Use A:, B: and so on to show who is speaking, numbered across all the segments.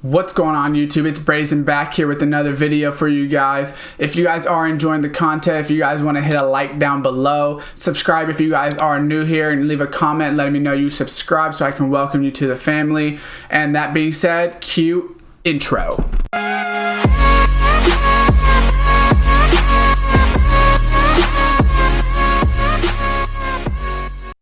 A: What's going on YouTube? It's Brazen back here with another video for you guys. If you guys are enjoying the content, if you guys want to hit a like down below, subscribe if you guys are new here, and leave a comment letting me know you subscribe so I can welcome you to the family. And that being said, cue intro.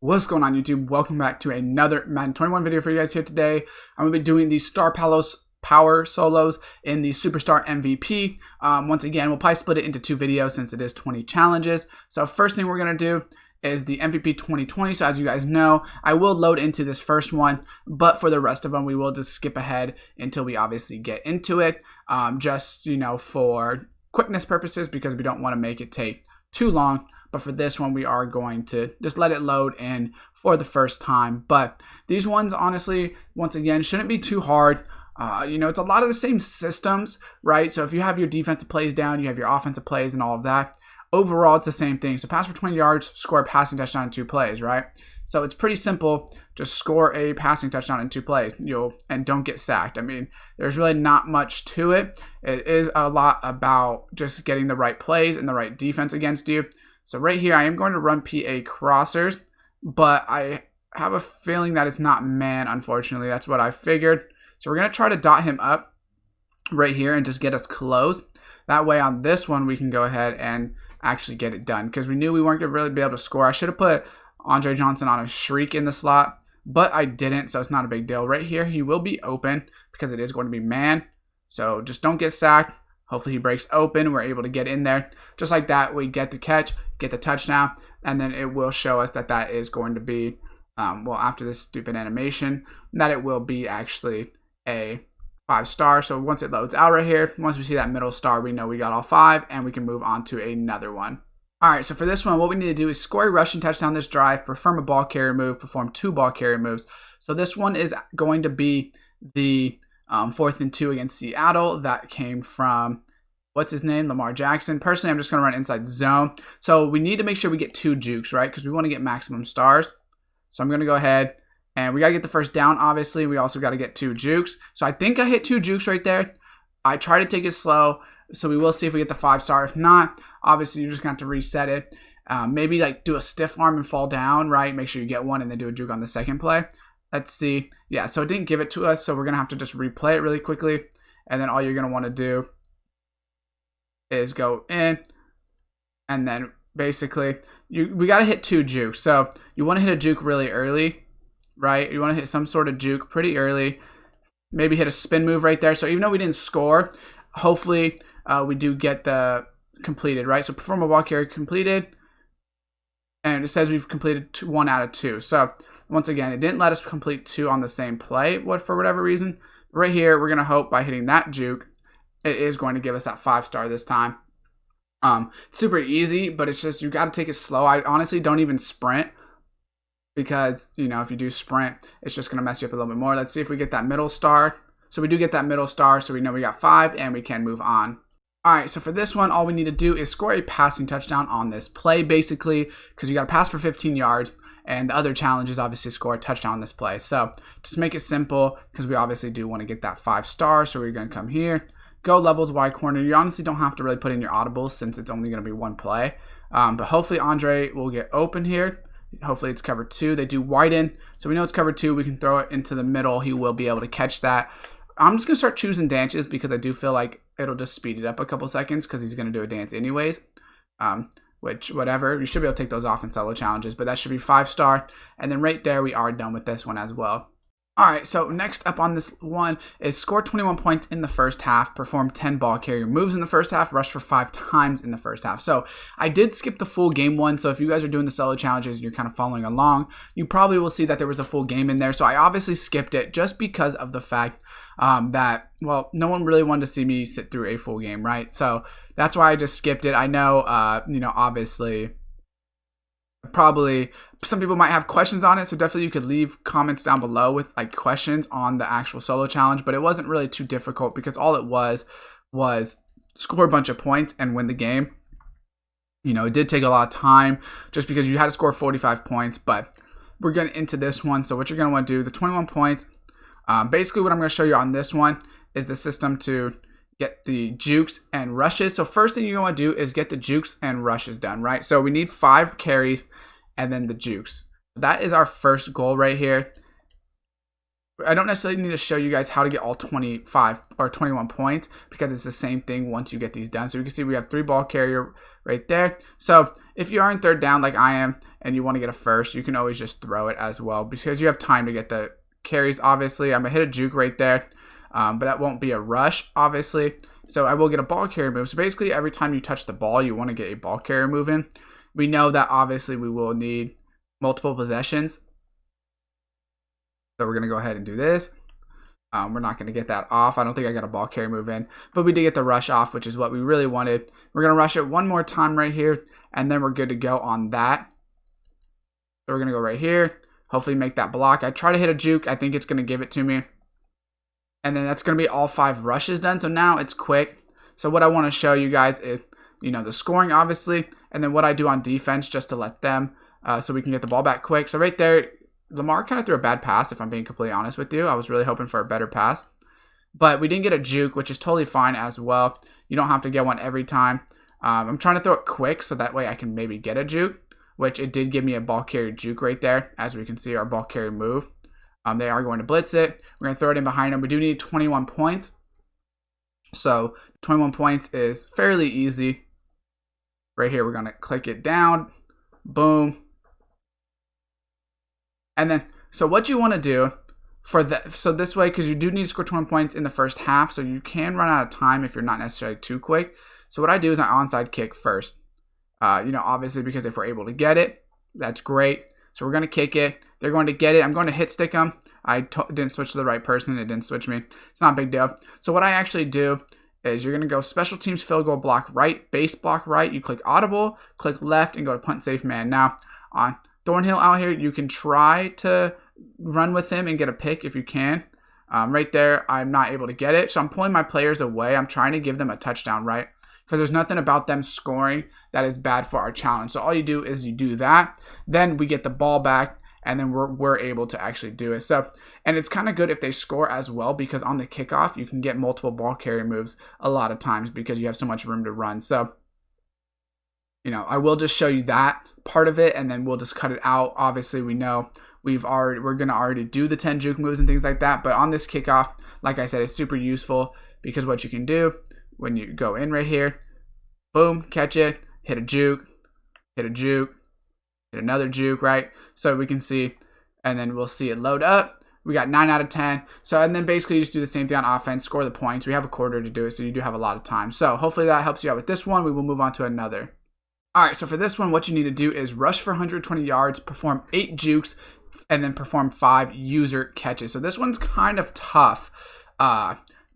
A: What's going on YouTube? Welcome back to another Madden 21 video for you guys here today. I'm going to be doing the Star Power solos in the Superstar MVP. Once again, we'll probably split it into two videos since it is 20 challenges. So first thing we're going to do is the MVP 2020. So as you guys know, I will load into this first one, but for the rest of them, we will just skip ahead until we obviously get into it. Just, for quickness purposes, because we don't want to make it take too long. But for this one, we are going to just let it load in for the first time. But these ones, honestly, once again, shouldn't be too hard. It's a lot of the same systems, right? So if you have your defensive plays down, you have your offensive plays and all of that. Overall, it's the same thing. So pass for 20 yards, score a passing touchdown in 2 plays, right? So it's pretty simple. Just score a passing touchdown in 2 plays, and don't get sacked. I mean, there's really not much to it. It is a lot about just getting the right plays and the right defense against you. So right here, I am going to run PA crossers, but I have a feeling that it's not man, unfortunately. That's what I figured. So we're going to try to dot him up right here and just get us close. That way on this one, we can go ahead and actually get it done, because we knew we weren't going to really be able to score. I should have put Andre Johnson on a shriek in the slot, but I didn't, so it's not a big deal. Right here, he will be open because it is going to be man. So just don't get sacked. Hopefully he breaks open. We're able to get in there. Just like that, we get the catch, get the touchdown, and then it will show us that that is going to be, after this stupid animation, that it will be actually a 5-star. So once it loads out right here, once we see that middle star, we know we got all 5, and we can move on to another one. All right, so for this one, what we need to do is score a rushing touchdown this drive, perform a ball carrier move, perform 2 ball carrier moves. So this one is going to be the 4th and 2 against Seattle. That came from, what's his name? Lamar Jackson. Personally, I'm just going to run inside zone. So we need to make sure we get 2 jukes, right? Because we want to get maximum stars. So I'm going to go ahead, and we got to get the first down, obviously. We also got to get 2 jukes. So I think I hit 2 jukes right there. I try to take it slow, so we will see if we get the 5-star. If not, obviously, you're just going to have to reset it. Maybe like do a stiff arm and fall down, right? Make sure you get one and then do a juke on the second play. Let's see. Yeah, so it didn't give it to us, so we're going to have to just replay it really quickly. And then all you're going to want to do is go in, and then basically we got to hit 2 jukes. So you want to hit a juke really early, right? You want to hit some sort of juke pretty early. Maybe hit a spin move right there. So even though we didn't score, hopefully we do get the completed, right? So perform a ball carry completed, and it says we've completed 1 out of 2. So once again, it didn't let us complete 2 on the same play, for whatever reason. Right here, we're going to hope by hitting that juke, it is going to give us that 5-star this time. Super easy, but it's just, you got to take it slow. I honestly don't even sprint, because, if you do sprint, it's just going to mess you up a little bit more. Let's see if we get that middle star. So we do get that middle star, so we know we got 5, and we can move on. All right, so for this one, all we need to do is score a passing touchdown on this play, basically, because you got to pass for 15 yards. And the other challenge is obviously score a touchdown on this play. So just make it simple, because we obviously do want to get that 5-star. So we're going to come here, go levels Y corner. You honestly don't have to really put in your audibles, since it's only going to be 1 play. But hopefully Andre will get open here. Hopefully it's cover 2. They do widen, so we know it's cover 2. We can throw it into the middle. He will be able to catch that. I'm just going to start choosing dances, because I do feel like it'll just speed it up a couple seconds, because he's going to do a dance anyways. Which, whatever, you should be able to take those off in solo challenges, but that should be 5-star. And then right there, we are done with this one as well. All right, so next up on this one is score 21 points in the first half, perform 10 ball carrier moves in the first half, rush for 5 times in the first half. So I did skip the full game one, so if you guys are doing the solo challenges and you're kind of following along, you probably will see that there was a full game in there. So I obviously skipped it just because of the fact that, no one really wanted to see me sit through a full game, right? So that's why I just skipped it. I know, obviously, probably some people might have questions on it, so definitely you could leave comments down below with questions on the actual solo challenge, but it wasn't really too difficult, because all it was score a bunch of points and win the game. It did take a lot of time, just because you had to score 45 points, but we're getting into this one. So what you're going to want to do, the 21 points, basically what I'm going to show you on this one is the system to get the jukes and rushes. So first thing you want to do is get the jukes and rushes done, right? So we need 5 carries and then the jukes. That is our first goal right here. I don't necessarily need to show you guys how to get all 25 or 21 points because it's the same thing once you get these done. So you can see we have 3 ball carrier right there. So if you are in third down like I am and you want to get a first, you can always just throw it as well because you have time to get the carries. Obviously, I'm going to hit a juke right there. But that won't be a rush, obviously. So I will get a ball carrier move. So basically, every time you touch the ball, you want to get a ball carrier move in. We know that obviously we will need multiple possessions. So we're going to go ahead and do this. We're not going to get that off. I don't think I got a ball carrier move in. But we did get the rush off, which is what we really wanted. We're going to rush it one more time right here. And then we're good to go on that. So we're going to go right here. Hopefully make that block. I try to hit a juke. I think it's going to give it to me. And then that's going to be all 5 rushes done. So now it's quick. So what I want to show you guys is, the scoring, obviously. And then what I do on defense just to let them, so we can get the ball back quick. So right there, Lamar kind of threw a bad pass, if I'm being completely honest with you. I was really hoping for a better pass. But we didn't get a juke, which is totally fine as well. You don't have to get one every time. I'm trying to throw it quick so that way I can maybe get a juke, which it did give me a ball carrier juke right there. As we can see, our ball carrier move. They are going to blitz it. We're going to throw it in behind them. We do need 21 points. So 21 points is fairly easy. Right here, we're going to click it down. Boom. And then, so what you want to do for that, so this way, because you do need to score 21 points in the first half, so you can run out of time if you're not necessarily too quick. So what I do is I onside kick first. Obviously, because if we're able to get it, that's great. So we're going to kick it. They're going to get it. I'm going to hit stick them. I didn't switch to the right person. It didn't switch me. It's not a big deal. So what I actually do is you're going to go special teams field goal block right, base block right. You click audible, click left, and go to punt safe man. Now, on Thornhill out here, you can try to run with him and get a pick if you can. Right there, I'm not able to get it. So I'm pulling my players away. I'm trying to give them a touchdown, right? Because there's nothing about them scoring that is bad for our challenge. So all you do is you do that. Then we get the ball back. And then we're able to actually do it. So, and it's kind of good if they score as well because on the kickoff, you can get multiple ball carrier moves a lot of times because you have so much room to run. So, I will just show you that part of it and then we'll just cut it out. Obviously, we know we're going to already do the 10 juke moves and things like that. But on this kickoff, like I said, it's super useful because what you can do when you go in right here, boom, catch it, hit a juke, hit another juke, right? So we can see, and then we'll see it load up. We got 9 out of 10. So, and then basically you just do the same thing on offense, score the points. We have a quarter to do it, so you do have a lot of time. So hopefully that helps you out with this one. We will move on to another. All right, so for this one, what you need to do is rush for 120 yards, perform 8 jukes, and then perform 5 user catches. So this one's kind of tough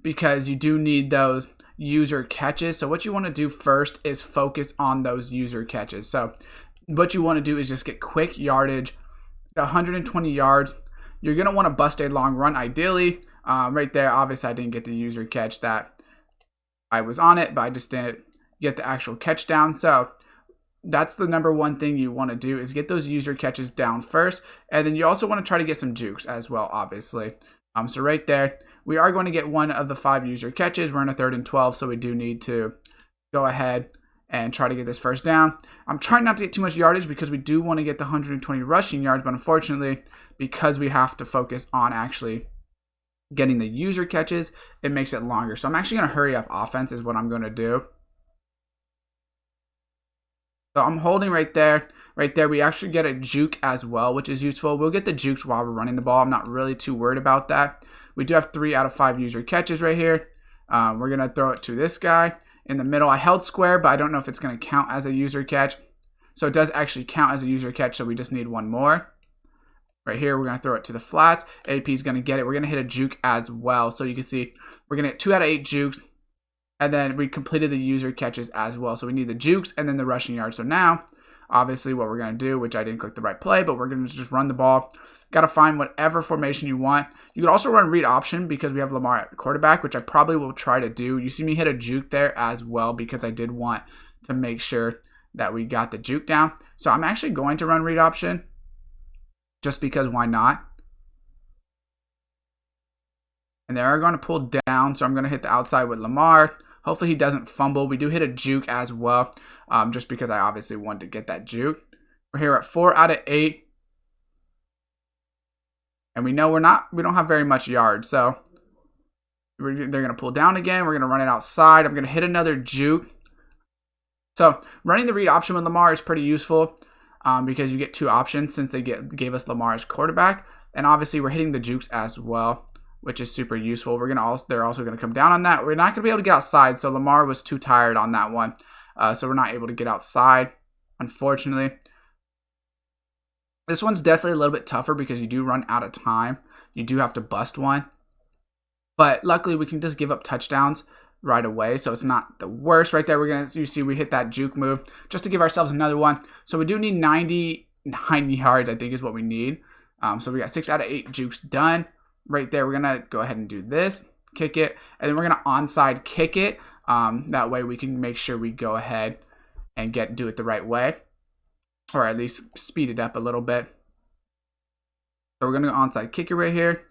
A: because you do need those user catches. So what you want to do first is focus on those user catches. So what you want to do is just get quick yardage, 120 yards. You're going to want to bust a long run, ideally. Right there, obviously, I didn't get the user catch that I was on it, but I just didn't get the actual catch down. So that's the number one thing you want to do is get those user catches down first. And then you also want to try to get some jukes as well, obviously. So right there, we are going to get one of the 5 user catches. We're in a 3rd and 12, so we do need to go ahead and try to get this first down. I'm trying not to get too much yardage because we do want to get the 120 rushing yards, but unfortunately, because we have to focus on actually getting the user catches, it makes it longer. So I'm actually going to hurry up offense is what I'm going to do. So I'm holding right there. Right there, we actually get a juke as well, which is useful. We'll get the jukes while we're running the ball. I'm not really too worried about that. We do have 3 out of 5 user catches right here. We're going to throw it to this guy. In the middle, I held square, but I don't know if it's going to count as a user catch. So it does actually count as a user catch, so we just need one more. Right here, we're going to throw it to the flats. AP is going to get it. We're going to hit a juke as well. So you can see we're going to get 2 out of 8 jukes. And then we completed the user catches as well. So we need the jukes and then the rushing yards. So now, obviously, what we're going to do, which I didn't click the right play, but we're going to just run the ball. Got to find whatever formation you want. You could also run read option because we have Lamar at quarterback, which I probably will try to do. You see me hit a juke there as well because I did want to make sure that we got the juke down. So I'm actually going to run read option just because why not? And they are going to pull down, so I'm going to hit the outside with Lamar. Hopefully he doesn't fumble. We do hit a juke as well, just because I obviously wanted to get that juke. We're here at 4 out of 8. And we know we don't have very much yards, so they're going to pull down again. We're going to run it outside. I'm going to hit another juke. So running the read option with Lamar is pretty useful because you get 2 options since they gave us Lamar as quarterback. And obviously we're hitting the jukes as well, which is super useful. They're also going to come down on that. We're not going to be able to get outside, so Lamar was too tired on that one. So we're not able to get outside, unfortunately. This one's definitely a little bit tougher because you do run out of time. You do have to bust one. But luckily, we can just give up touchdowns right away, so it's not the worst. Right there, you see we hit that juke move just to give ourselves another one. So we do need 99 yards, I think is what we need. So we got 6 out of 8 jukes done. Right there, we're going to go ahead and do this, kick it, and then we're going to onside kick it. That way we can make sure we go ahead and do it the right way, or at least speed it up a little bit. So we're going to go onside kick it right here.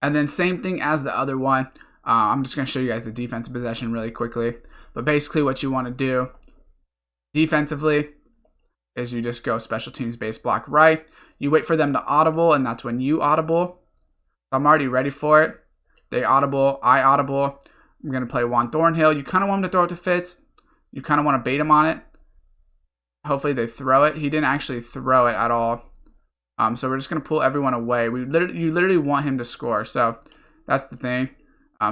A: And then same thing as the other one. I'm just going to show you guys the defensive possession really quickly. But basically what you want to do defensively is you just go special teams base block right. You wait for them to audible, and that's when you audible. I'm already ready for it. They audible, I audible. I'm going to play Juan Thornhill. You kind of want him to throw it to Fitz. You kind of want to bait him on it. Hopefully they throw it. He didn't actually throw it at all. So we're just going to pull everyone away. You literally want him to score. So that's the thing.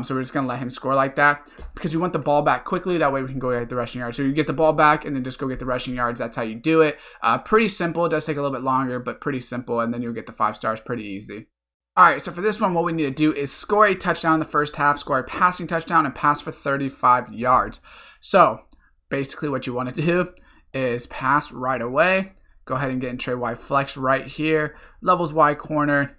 A: So we're just going to let him score like that because you want the ball back quickly. That way we can go get the rushing yards. So you get the ball back and then just go get the rushing yards. That's how you do it. Pretty simple. It does take a little bit longer, but pretty simple. And then you'll get the 5 stars pretty easy. All right, so for this one, what we need to do is score a touchdown in the first half, score a passing touchdown, and pass for 35 yards. So basically what you want to do is pass right away. Go ahead and get in Trey Y flex right here. Levels Y corner.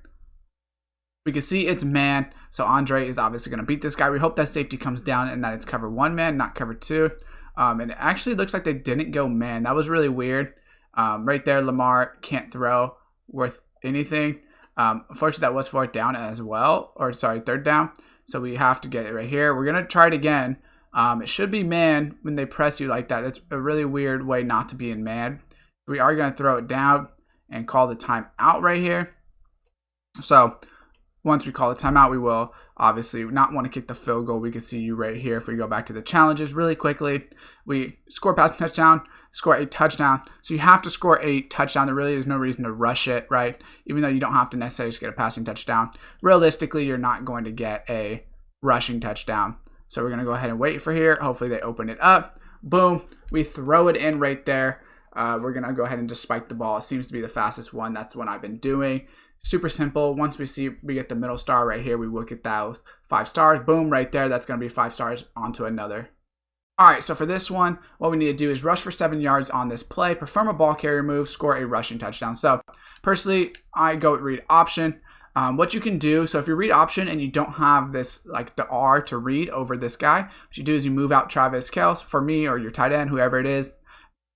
A: We can see it's man. So Andre is obviously going to beat this guy. We hope that safety comes down and that it's cover 1 man, not cover 2. And it actually looks like they didn't go man. That was really weird. Right there, Lamar can't throw worth anything. Unfortunately, that was 4th down as well. Or sorry, 3rd down. So we have to get it right here. We're going to try it again. It should be man when they press you like that. It's a really weird way not to be in man. We are going to throw it down and call the timeout right here. So once we call the timeout, we will obviously not want to kick the field goal. We can see you right here. If we go back to the challenges really quickly, we score passing touchdown, score a touchdown. So you have to score a touchdown. There really is no reason to rush it, right? Even though you don't have to necessarily just get a passing touchdown. Realistically, you're not going to get a rushing touchdown. So we're going to go ahead and wait for here. Hopefully they open it up. Boom. We throw it in right there. We're going to go ahead and just spike the ball. It seems to be the fastest one. That's what I've been doing. Super simple. Once we get the middle star right here, we will get those 5 stars. Boom, right there. That's going to be 5 stars onto another. All right, so for this one, what we need to do is rush for 7 yards on this play, perform a ball carrier move, score a rushing touchdown. So personally, I go with read option. What you can do, so if you read option and you don't have this, like the R to read over this guy, what you do is you move out Travis Kelce for me or your tight end, whoever it is.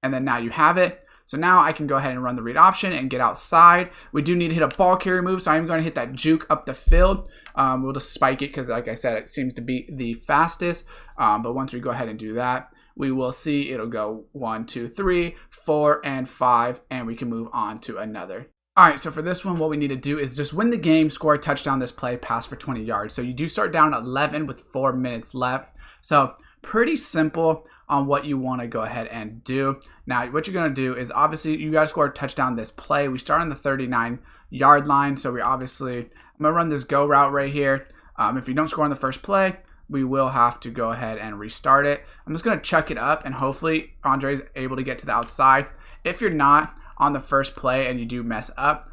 A: And then now you have it. So now I can go ahead and run the read option and get outside. We do need to hit a ball carrier move, so I'm going to hit that juke up the field. We'll just spike it because, like I said, it seems to be the fastest. But once we go ahead and do that, we will see it'll go 1, 2, 3, 4, and 5, and we can move on to another. All right, so for this one, what we need to do is just win the game, score a touchdown this play, pass for 20 yards. So you do start down 11 with 4 minutes left. So pretty simple on what you want to go ahead and do. Now, what you're going to do is obviously you got to score a touchdown this play. We start on the 39-yard line. So I'm going to run this go route right here. If you don't score on the first play, we will have to go ahead and restart it. I'm just going to chuck it up and hopefully Andre's able to get to the outside. If you're not on the first play and you do mess up,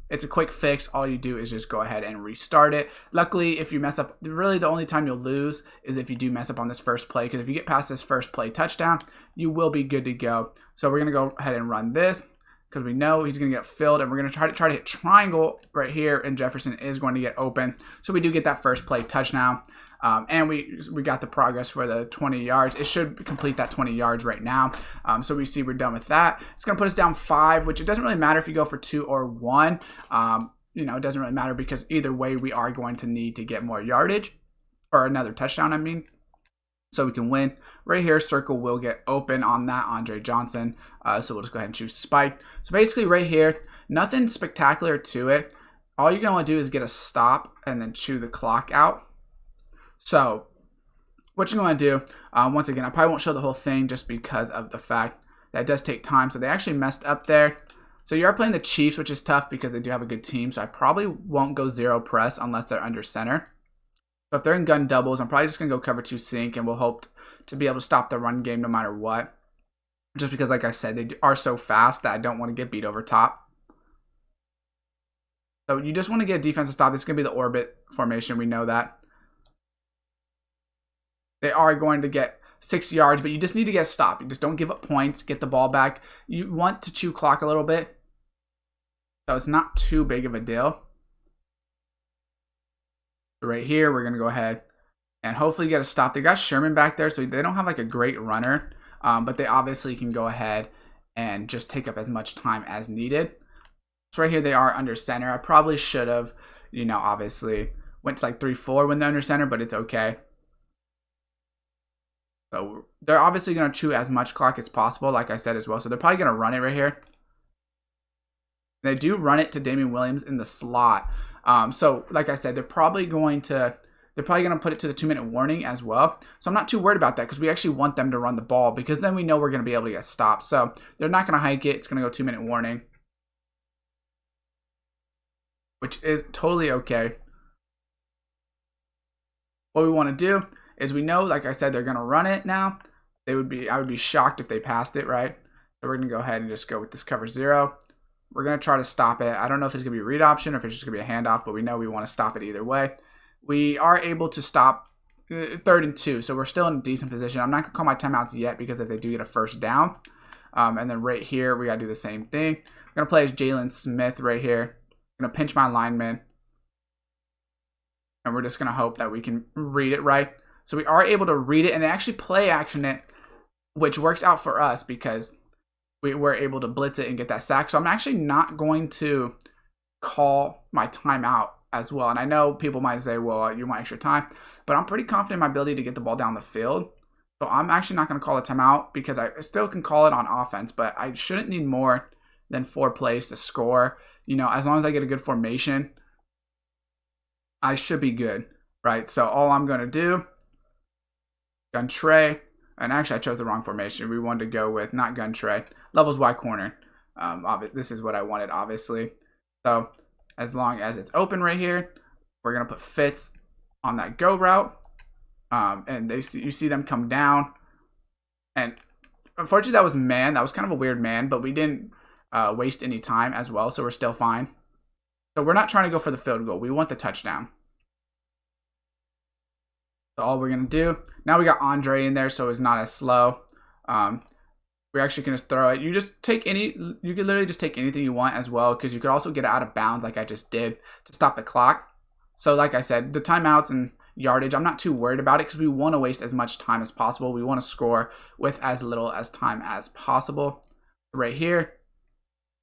A: it's a quick fix. All you do is just go ahead and restart it. Luckily, if you mess up, really the only time you'll lose is if you do mess up on this first play, because if you get past this first play touchdown, you will be good to go. So we're going to go ahead and run this because we know he's going to get filled, and we're going to try to hit triangle right here, and Jefferson is going to get open. So we do get that first play touchdown. And we got the progress for the 20 yards. It should complete that 20 yards right now. So we see we're done with that. It's going to put us down 5, which it doesn't really matter if you go for 2 or 1. it doesn't really matter because either way we are going to need to get more yardage or another touchdown, I mean, so we can win. Right here, circle will get open on that Andre Johnson. So we'll just go ahead and choose spike. So basically right here, nothing spectacular to it. All you're going to do is get a stop and then chew the clock out. So what you're going to do, once again, I probably won't show the whole thing just because of the fact that it does take time. So they actually messed up there. So you are playing the Chiefs, which is tough because they do have a good team. So I probably won't go zero press unless they're under center. So if they're in gun doubles, I'm probably just going to go cover 2 sink, and we'll hope to be able to stop the run game no matter what. Just because, like I said, they are so fast that I don't want to get beat over top. So you just want to get a defensive stop. This is going to be the orbit formation. We know that. They are going to get 6 yards, but you just need to get a stop. You just don't give up points. Get the ball back. You want to chew clock a little bit. So it's not too big of a deal. So right here, we're going to go ahead and hopefully get a stop. They got Sherman back there, so they don't have like a great runner. But they obviously can go ahead and just take up as much time as needed. So right here, they are under center. I probably should have, obviously went to like 3-4 when they're under center, but it's okay. So they're obviously going to chew as much clock as possible, like I said as well. So they're probably going to run it right here. They do run it to Damian Williams in the slot. So like I said, they're probably going to put it to the 2-minute warning as well. So I'm not too worried about that because we actually want them to run the ball because then we know we're going to be able to get stopped. So they're not going to hike it. It's going to go 2-minute warning, which is totally okay. What we want to do is we know, like I said, they're going to run it now. I would be shocked if they passed it, right? So we're going to go ahead and just go with this cover 0. We're going to try to stop it. I don't know if it's going to be a read option or if it's just going to be a handoff, but we know we want to stop it either way. We are able to stop 3rd and 2, so we're still in a decent position. I'm not going to call my timeouts yet because if they do get a first down, and then right here, we got to do the same thing. I'm going to play as Jalen Smith right here. I'm going to pinch my lineman, and we're just going to hope that we can read it right. So we are able to read it, and they actually play action it, which works out for us because we were able to blitz it and get that sack. So I'm actually not going to call my timeout as well. And I know people might say, well, you want extra time, but I'm pretty confident in my ability to get the ball down the field. So I'm actually not going to call a timeout because I still can call it on offense, but I shouldn't need more than 4 plays to score. As long as I get a good formation, I should be good, right? So all I'm going to do, gun tray, and actually I chose the wrong formation. We wanted to go with not gun tray, levels Y corner. This is what I wanted, obviously. So as long as it's open right here, we're going to put Fitz on that go route. And you see them come down. And unfortunately, that was man. That was kind of a weird man, but we didn't waste any time as well, so we're still fine. So we're not trying to go for the field goal. We want the touchdown. So all we're going to do, now we got Andre in there, so it's not as slow. We actually can just throw it. You can literally just take anything you want as well, because you could also get it out of bounds like I just did to stop the clock. So like I said, the timeouts and yardage, I'm not too worried about it because we want to waste as much time as possible. We want to score with as little as time as possible. Right here,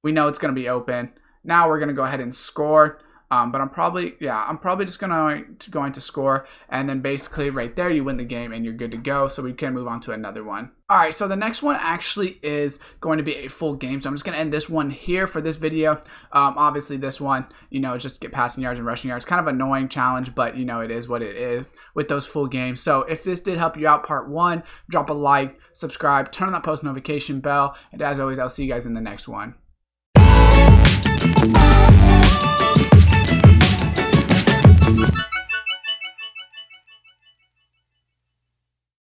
A: we know it's going to be open. Now we're going to go ahead and score. But I'm probably just going to score, and then basically right there you win the game and you're good to go. So we can move on to another one. All right, so the next one actually is going to be a full game. So I'm just going to end this one here for this video. Obviously this one, just get passing yards and rushing yards. Kind of annoying challenge, but it is what it is with those full games. So if this did help you out, part 1, drop a like, subscribe, turn on that post notification bell, and as always, I'll see you guys in the next one.